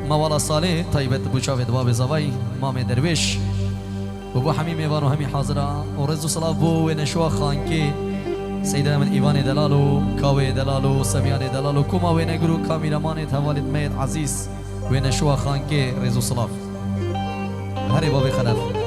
موالا صالح طيبت بوشافت باب زواي مام درويش وبو حمي ميوان وهمي حاضرة ورزو صلاة بو ونشوا خانكي سيدنا من إيوان دلالو كاوي دلالو سميان دلالو كوما ونقرو كاميرمان توالد ميت عزيز ونشوا خانكي رزو صلاة هري بابي خلاف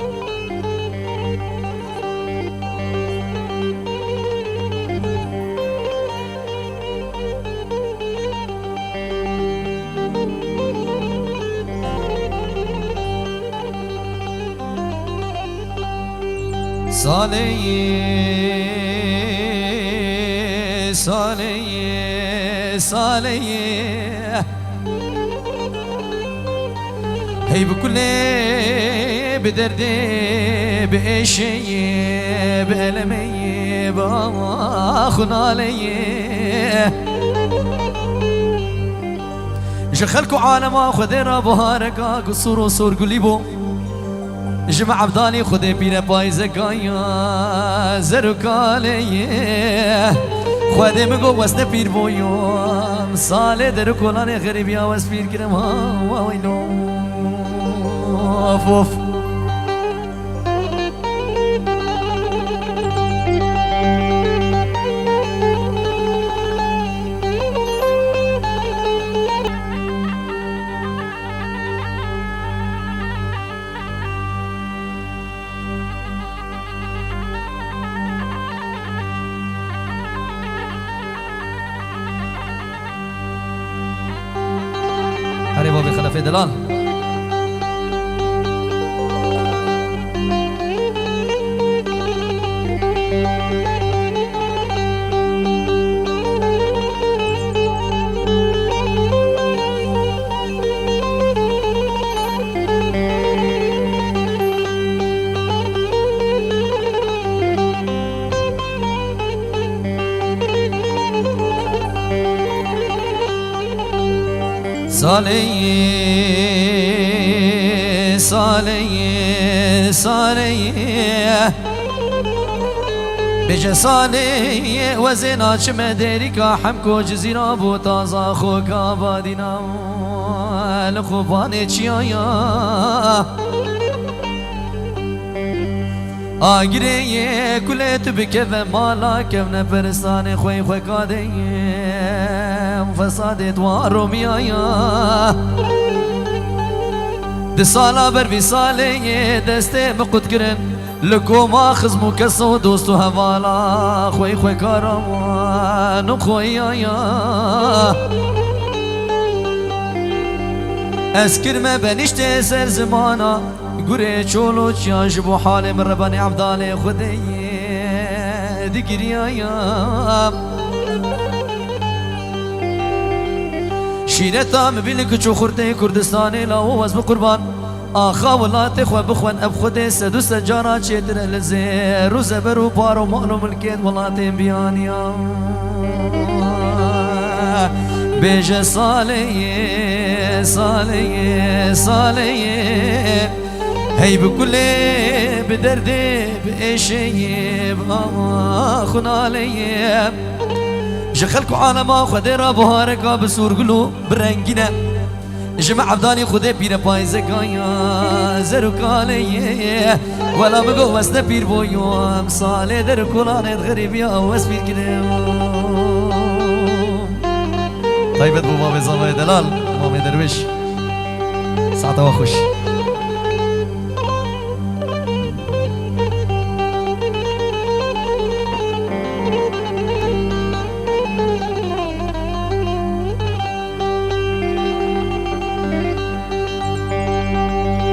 صالي صالي هي بكل بدردي بإشي بألمي باخن علي شخلكو عالم خدير بهاركا قصور وصور قليبو جمع عبدالي خدي بينا بايزة قايا زرقالي خدي مقو وسط بير بويوم صالي دركولاني غريبيا وسبير كرم ها وينو اوف هري بابي خلفي دلال صالي بجا صالي وزنا شمدريكا حمكو جزيرا بو تازا خوكا بادينا لخوباني چيايا آگري كلت بكذا مالا كمنا برستاني خوي خوي قادي فساد دوارو ميايا دي سالا بر في سالي دستي مقود كرن لكو ما خزمو كسو دوستو هوالا خوي خوي كارمان خوي يايا اسكر ما بنشت سر زمانا قري چولو چياجبو حالي من رباني عبدالي خدي دقر يايا شيرتا مبينك چو خورتي كردستاني لاو وزم قربان آخا ولاتي خو بخوان اب خودي سدو سجارا چيتر لزير و زبر و بار و مال و ملكيت ولاتي بيانيا بيجي صالي هي بكل بدردي بإشي بآخن علي جخلكو عالما خديرا بهاركا بسور قلو برنجنا جمع عبدالي خدي بينا بايزة قايا زرقالي ولا بقو وسنا بير بويوم صالي دركولاني غريبيا واسبير كريم طيبت بو مامي زامي دلال مامي درويش ساعة وخش